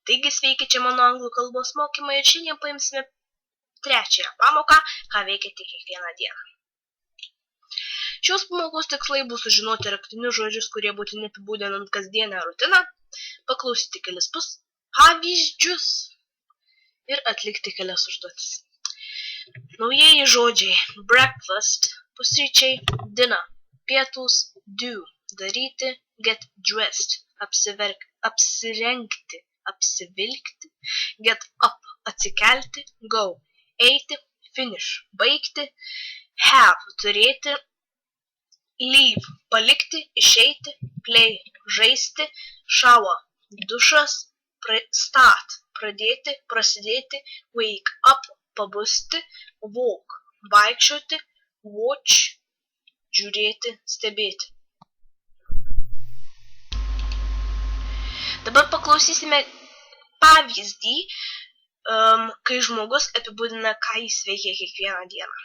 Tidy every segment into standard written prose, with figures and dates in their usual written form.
Taigi sveiki, čia mano anglų kalbos mokymai ir šiandien paimsime trečiąją pamoką, ką veikiate kiekvieną dieną. Šios pamokos tikslai bus sužinoti raktinius žodžius, kurie būtini apibūdinant kasdienę rutiną, paklausyti kelis pavyzdžius ir atlikti kelias užduotis. Naujieji žodžiai: breakfast, pusryčiai, dinner, pietūs, do, daryti, get dressed, apsirengti, apsivilkti, get up, atsikelti, go, eiti, finish, baigti, have, turėti, leave, palikti, išeiti, play, žaisti, shower, dušas, start, pradėti, prasidėti, wake up, pabusti, walk, vaikščioti, watch, žiūrėti, stebėti. Dabar paklausysime pavyzdį, kai žmogus apibūdina, ką jis veikia kiekvieną dieną.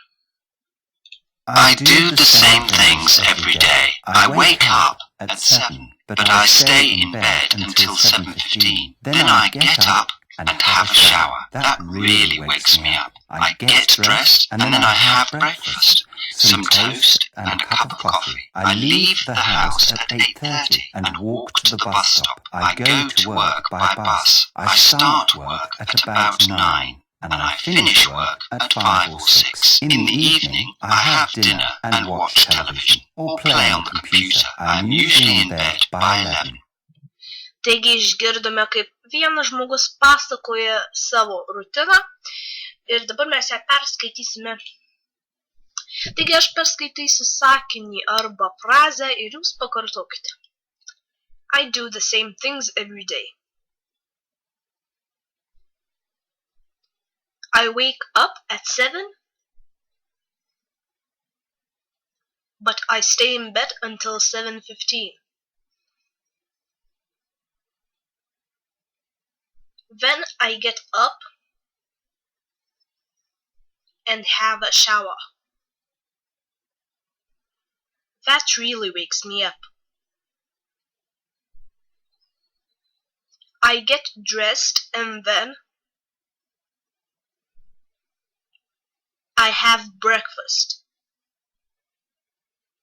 I do the same things every day. I wake up at 7, but I stay in bed until 7:15. Then I get up and have a shower. That really wakes me up. I get dressed and then I have breakfast, some toast and a cup of coffee. I leave the house at 8:30 and walk to the bus stop. I go to work by bus. I start work at about 9. And I finish work at 5 or 6. In the evening, I have dinner and watch television or play on the computer. I'm usually in bed by 11. Taigi išgirdome, kaip vienas žmogus pasakoja savo rutiną ir dabar mes ją perskaitysime. Taigi aš perskaitysiu sakinį arba frazę ir jūs pakartokite. I do the same things every day. I wake up at 7, but I stay in bed until 7:15. Then I get up and have a shower. That really wakes me up. I get dressed and then I have breakfast,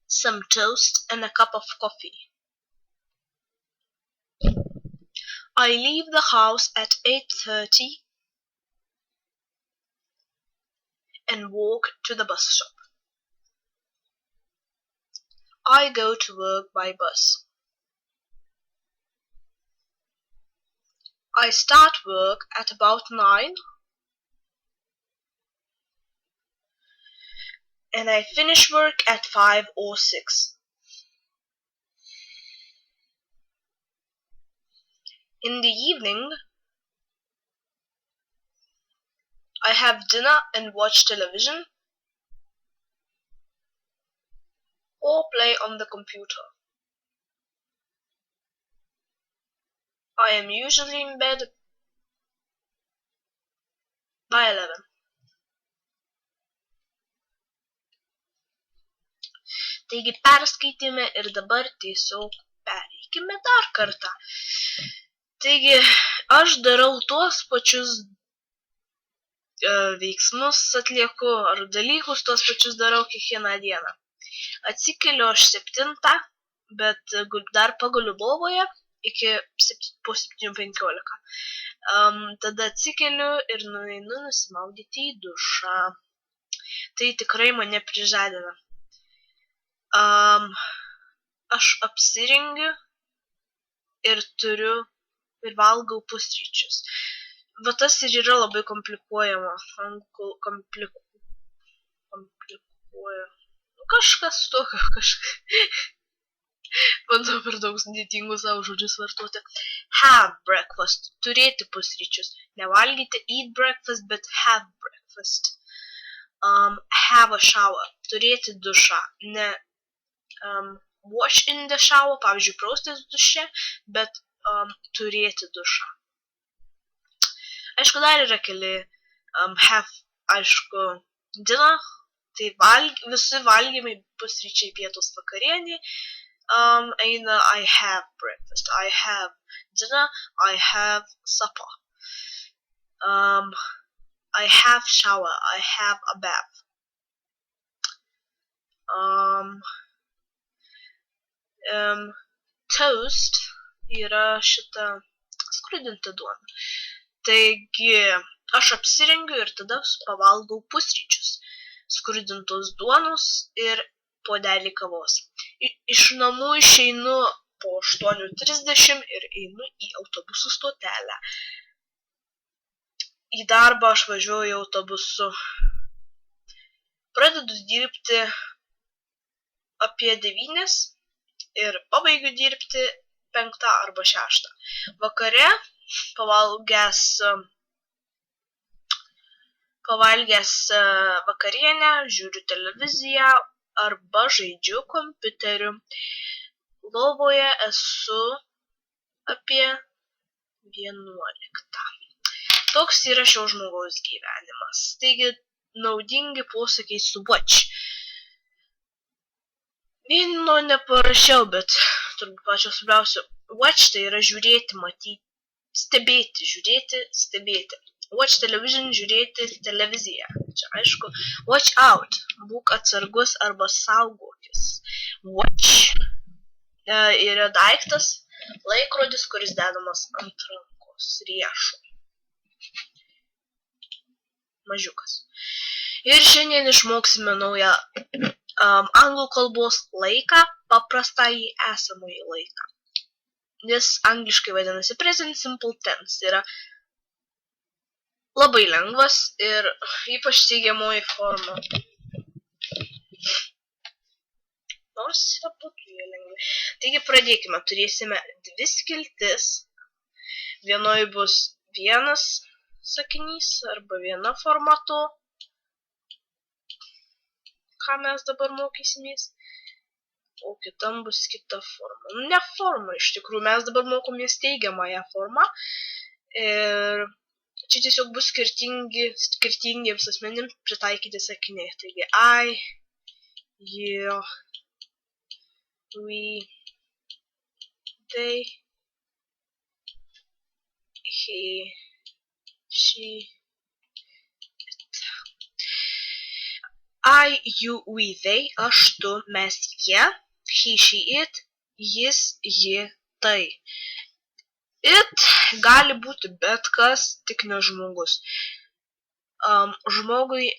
some toast and a cup of coffee. I leave the house at 8:30 and walk to the bus stop. I go to work by bus. I start work at about 9 and I finish work at 5 or 6. In the evening, I have dinner and watch television or play on the computer. I am usually in bed by 11. Taigi perskaitėme ir dabar tiesiog pereikime dar kartą. Taigi aš darau tuos pačius veiksmus atlieku ar dalykus tuos pačius darau kiekvieną dieną. Atsikeliu aš 7, bet dar paguliu lovoje iki po 7:15. Tada atsikeliu ir nueinu nusimaudyti į dušą. Tai tikrai mane prižadina. Aš apsirengiu ir valgau pusryčius. Va tas ir yra labai komplikuojama. Kažkas tokio, bandau per daug sudėtingų savo žodžius vartoti. Have breakfast, turėti pusryčius. Nevalgyti, eat breakfast, bet have breakfast. Have a shower, turėti dušą. Ne wash in the shower, pavyzdžiui, praustis duše, bet turėti dušą. Aišku, dar yra keli have, aišku, dinner, tai visi valgymai, pusryčiai, pietūs, vakarienė, Eina I have breakfast, I have dinner, I have supper. I have shower, I have a bath. Toast yra šita skrudinta duona. Taigi aš apsirengiu ir tada pavalgau pusryčius. Skrudintos duonos ir puodelį kavos. Iš namų išeinu po 8:30 ir einu į autobusų stotelę. Į darbą aš važiuoju autobusu. Pradedu dirbti apie 9 ir pabaigiu dirbti 5 arba 6. Vakare pavalgęs vakarienę, žiūriu televiziją arba žaidžiu kompiuteriu. Lovoje esu apie 11. Toks yra šio žmogaus gyvenimas. Taigi naudingi posakiai su watch. Vieno neparašiau, bet turbūt pačio svarbiausio. Watch tai yra žiūrėti, matyti, stebėti, žiūrėti, stebėti. Watch television, žiūrėti televiziją. Čia aišku. Watch out, būk atsargus arba saugokis. Watch yra daiktas, laikrodis, kuris dedamas ant rankos riešo. Mažiukas. Ir šiandien išmoksime naują anglų kalbos laiką, paprastąjį esamąjį laiką. Jis angliškai vadinasi present simple tense. Yra labai lengvas ir ypač teigiamoji forma. Nors būtų jie lengvi. Taigi pradėkime. Turėsime 2 skiltis. Vienoje bus vienas sakinys arba viena forma to, ką mes dabar mokysimės, o kitam bus kita forma. Ne forma, iš tikrųjų, mes dabar mokomės teigiamąją formą ir čia tiesiog bus skirtingiems asmenims pritaikyti sakiniai. Taigi, I, you, we, they, he, she, it. I, you, we, they, aš, tu, mes, jie, he, she, it, jis, ji, tai. It gali būti bet kas, tik ne žmogus. Žmogui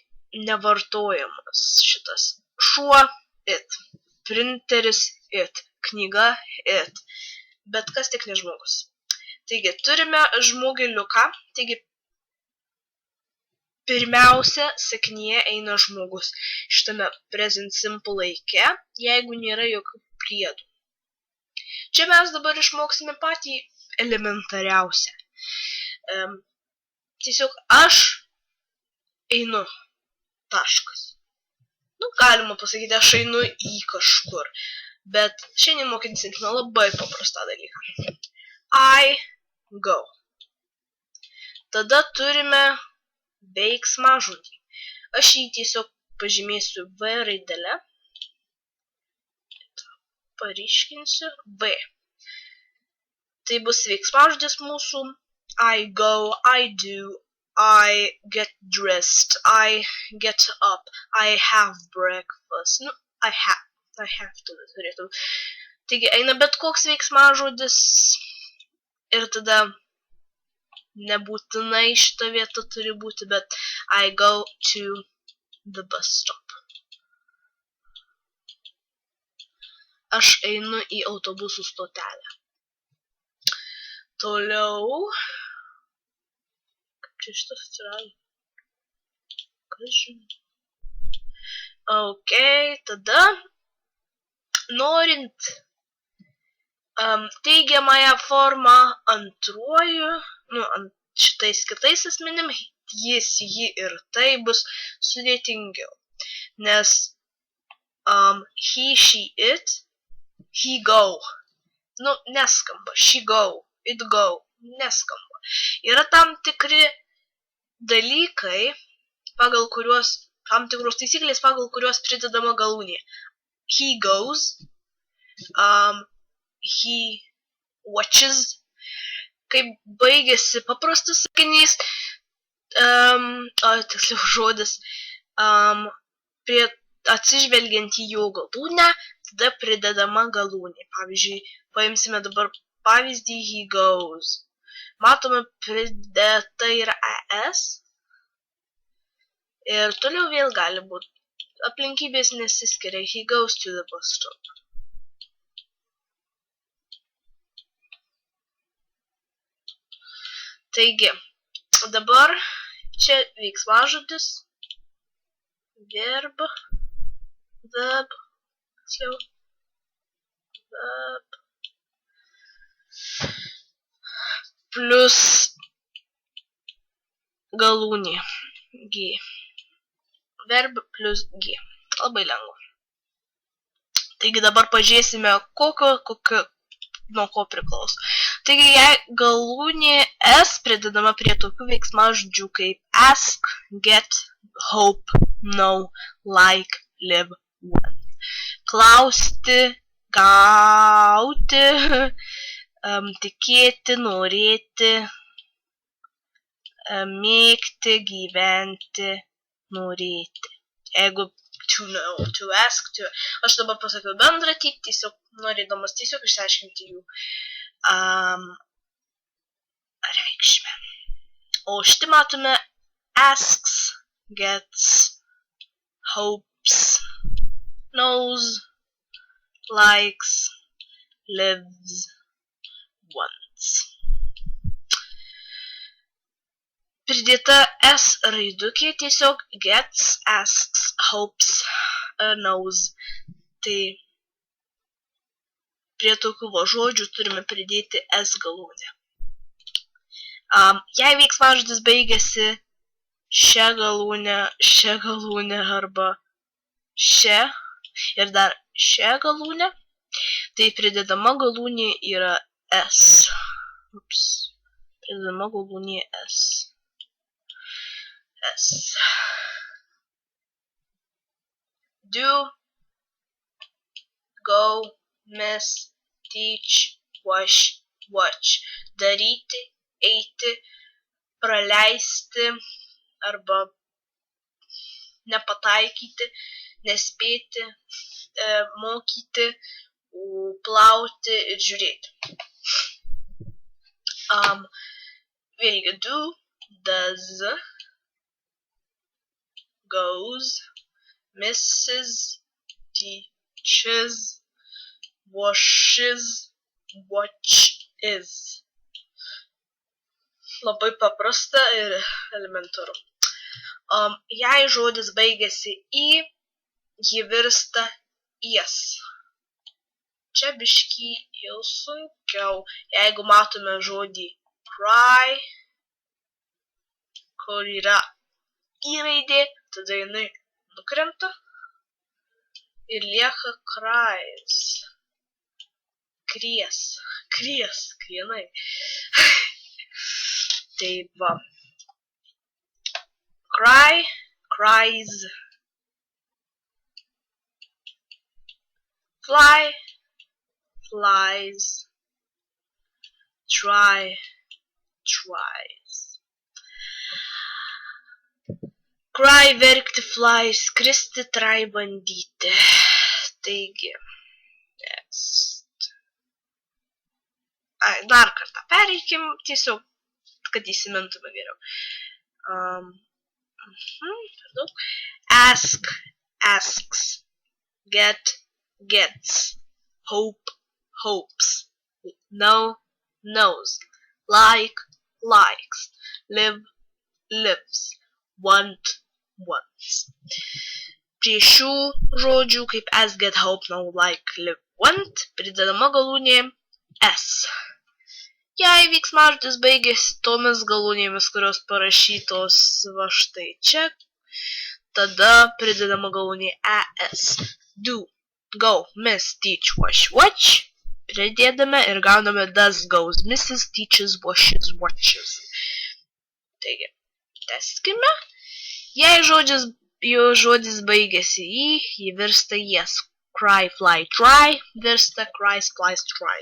nevartojamas šitas. Šuo, it. Printeris, it. Knyga, it. Bet kas, tik ne žmogus. Taigi, turime žmogeliuką. Taigi, pirmiausia, sakinyje eina žmogus. Šitame present simple laike, jeigu nėra jokių priedų. Čia mes dabar išmoksime patį elementariausia. Tiesiog aš einu. Taškas. Galima pasakyti, aš einu į kažkur. Bet šiandien mokysime labai paprastą dalyką. I go. Tada turime veiksmažodį. Aš jį tiesiog pažymėsiu V raidelę. Paryškinsiu V. Tai bus veiksmažodis mūsų. I go, I do, I get dressed, I get up, I have breakfast. I have to turėtų. Taigi eina bet koks veiksmažodis ir tada nebūtinai šita vieta turi būti, bet I go to the bus stop. Aš einu į autobusų stotelę. Toliau. Kaip čia šitas atsirado? Kas žinai? Ok, tada norint teigiamąją formą antruoju, šitais kitais asmenim, jis, ji ir tai bus sudėtingiau. Nes he, she, it, he go. Neskamba. She go. It go. Neskamba. Yra tam tikri dalykai, tam tikros taisyklės, pagal kuriuos pridedama galūnė. He goes. He watches. Kaip baigėsi paprastas sakinys, tiksliau žodis, atsižvelgiant į jo galūnę, tada pridedama galūnė. Pavyzdžiui, paimsime dabar pavyzdį he goes. Matome, pridėta yra es. Ir toliau vėl gali būti. Aplinkybės nesiskiria. He goes to the bus stop. Taigi, dabar čia veiksmažodis, verb, plus galūnė G. Verb plus G. Labai lengva. Taigi dabar pažiūrėsime, nuo ko priklauso. Taigi, jei galūnė S pridedama prie tokių veiksmažodžių kaip ask, get, hope, know, like, live, want. Klausti, gauti, tikėti, norėti, mėgti, gyventi, norėti. Jeigu to ask, aš dabar pasakiau bendrą, tiesiog norėdamas tiesiog išsiaiškinti jų reikšmę. O štai matome asks, gets, hopes, knows, likes, lives, wants. Pridėta S raidukė tiesiog gets, asks, hopes, knows. Tai prie tokių žodžių turime pridėti S galūnę. Jei veiksmažodis baigėsi šią galūnę arba šią ir dar šią galūnę, tai pridedama galūnė yra S. Pridedama galūnė S. Do, go, miss, teach, watch. Daryti, eiti, praleisti arba nepataikyti, nespėti, mokyti, plauti ir žiūrėti. Vėlgi, do, does, goes, misses, teaches, washes, watches. Labai paprasta ir elementaru. Jei žodis baigėsi į, ji virsta ies. Čia biškį jau sunkiau. Jeigu matome žodį cry, kur yra į raidė, tada jinai nukrenta ir lieka cries. Krienai. Tai va. Cry, cries. Fly, flies. Try, tries. Cry, verkti, fly, skristi, try, bandyti. Taigi, next. Dar kartą pereikim, tiesiog, kad įsimintume geriau. Ask, asks. Get, gets. Hope, hopes. Know, knows. Like, likes. Live, lives. Want, wants. Prie šių žodžių kaip as, get, hope, know, like, live, want pridedama galūnė S. Jei veiksmažodis baigėsi tomis galūnėmis, kurios parašytos va štai čia, tada pridedama galūnė ES. Do, go, miss, teach, watch. Pridėdame ir gauname does, goes, misses, teaches, washes, watches. Taigi, tęskime. Jei žodis baigėsi į, jį virsta jes. cry, fly, try virsta cry, splice, try.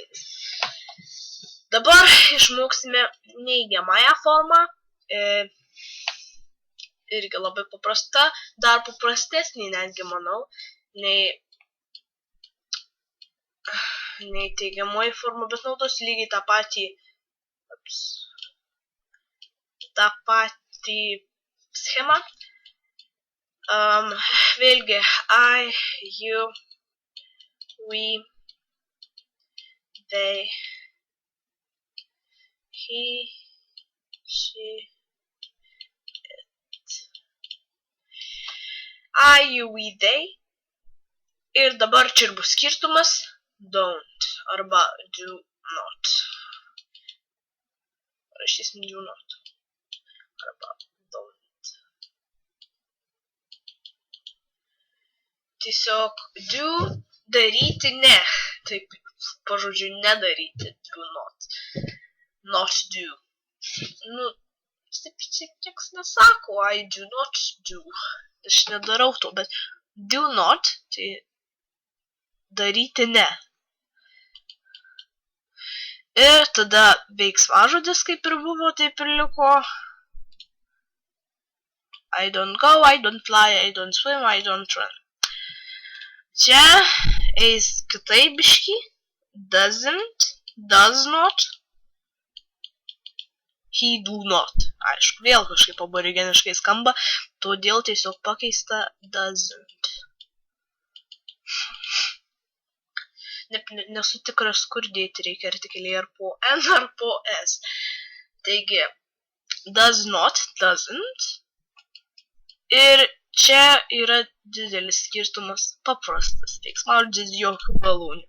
Dabar išmoksime neigiamąją formą. Irgi labai paprasta, dar paprastesnė netgi manau, nei teigiamoji forma, bet naudosiu lygiai tą patį schemą. Vėlgi, I, you, we, they, he, she, it. I, you, we, they. Ir dabar čia ir bus skirtumas don't arba do not. Rašysim do not arba don't. Tiesiog do daryti ne. Taip, pažodžiu nedaryti do not. Not do. Nu, taip nieks nesako I do not do. Aš nedarau to, bet do not, tai daryti ne. Ir tada veiksmažodis kaip ir buvo, taip ir liko. I don't go, I don't fly, I don't swim, I don't run. Čia eis kitaip biškį. Doesn't, does not, he do not. Aišku, vėl kažkaip aborigeniškai skamba, todėl tiesiog pakeista doesn't. Nesu tikras, kur dėti reikia artikelį ar po N ar po S. Taigi, does not, doesn't. Ir čia yra didelis skirtumas, paprastas veiksmažodis jokių galūnių.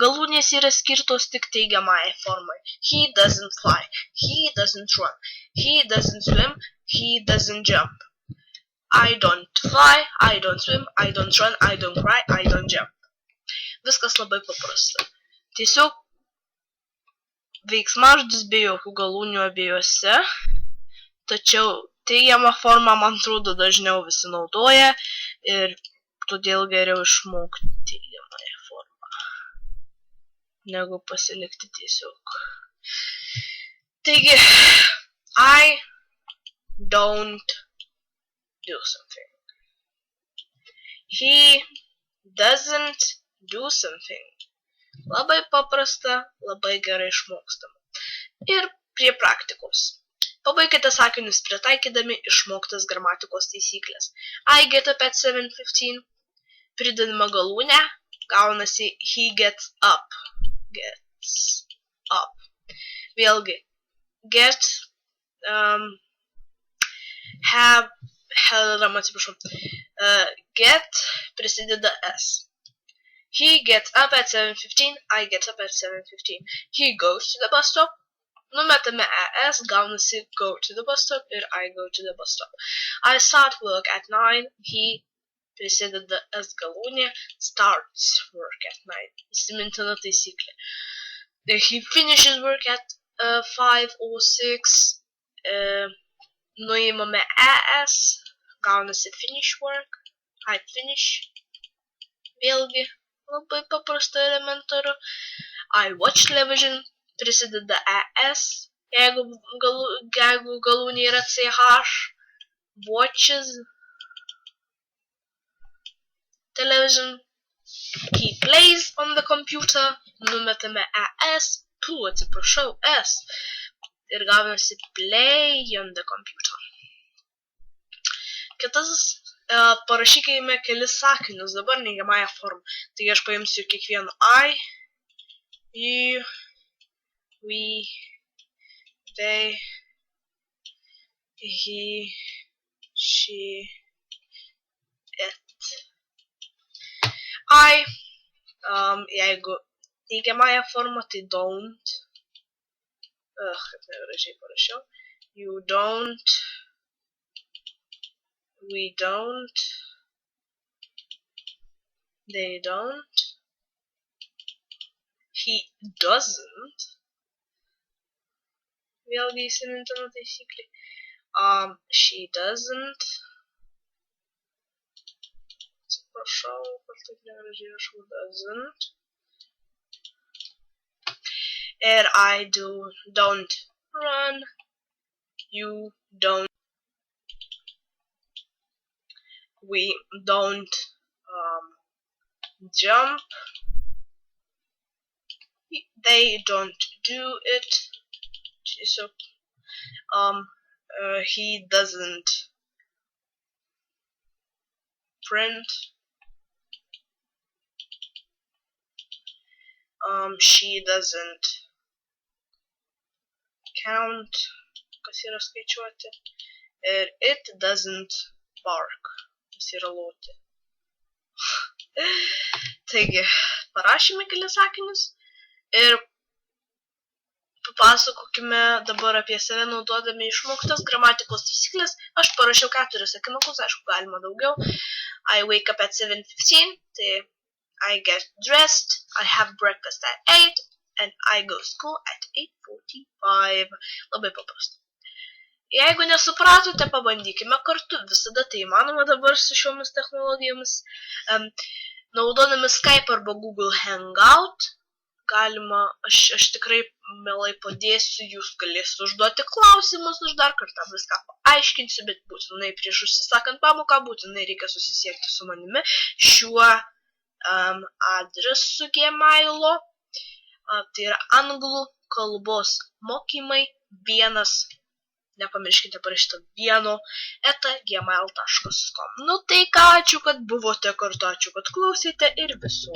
Galūnės yra skirtos tik teigiamąjai formai. He doesn't fly, he doesn't run, he doesn't swim, he doesn't jump. I don't fly, I don't swim, I don't run, I don't cry, I don't jump. Viskas labai paprasta. Tiesiog veiksmažodis be jokių galūnių abiejose, tačiau teigiamą formą, man atrodo, dažniau visi naudoja ir todėl geriau išmokti teigiamąją formą, negu pasilikti tiesiog. Taigi, I don't do something. He doesn't do something. Labai paprasta, labai gerai išmokstama. Ir prie praktikos. Pabaikite sakinius pritaikydami išmoktas gramatikos taisyklės. I get up at 7:15. Pridedama galūnę, gaunasi he gets up. Gets up. Vėlgi, get, get prisideda S. He gets up at 7:15, I get up at 7:15. He goes to the bus stop. Numetame ES, gaunasi go to the bus stop ir I go to the bus stop. I start work at 9, he prisideda S galūnė, starts work at 9. Įsimintina taisyklė. He finishes work at 5 or 6, nuimame ES, gaunasi finish work, I finish. Vėlgi, labai paprasta elementaru. I watch television, prisideda ES, jeigu galūnė yra CH, watches television. He plays on the computer, numetame ES, atsiprašau, S, ir gaunasi play on the computer. Kitas, parašykime kelis sakinius, dabar neigiamąją formą. Taigi aš paimsiu kiekvienu I, you, we, they, he, she, it. I, jeigu teigiamąją formą, tai don't. Kaip negražiai parašiau. You don't. We don't. They don't. He doesn't. Vėlgi įsimintina taisyklė. She doesn't. Atsiprašau, kad taip negražiai rašau doesn't. Ir I don't run. You don't. We don't jump. They don't do it. So he doesn't print. She doesn't count. Kas yra skaičiuoti. Ir it doesn't bark. Kas yra loti. Taigi, parašėme kelis sakinius ir papasakokime dabar apie save naudodami išmoktas gramatikos taisyklės. Aš parašiau 4 sakinukus, aišku, galima daugiau. I wake up at 7:15, tai I get dressed, I have breakfast at 8, and I go to school at 8:45. Labai paprasta. Jeigu nesupratote, pabandykime kartu. Visada tai įmanoma dabar su šiomis technologijomis. Naudodami Skype arba Google Hangout galima, aš tikrai mielai padėsiu, jūs galėsite užduoti klausimus, aš dar kartą viską paaiškinsiu, bet būtinai prieš užsisakant pamoką, būtinai reikia susisiekti su manimi šiuo adresu Gmailo. Tai yra anglų kalbos mokymai 1, nepamirškite parašyti 1 @gmail.com. Nu tai ką, ačiū, kad buvote kartu, ačiū, kad klausėte ir viso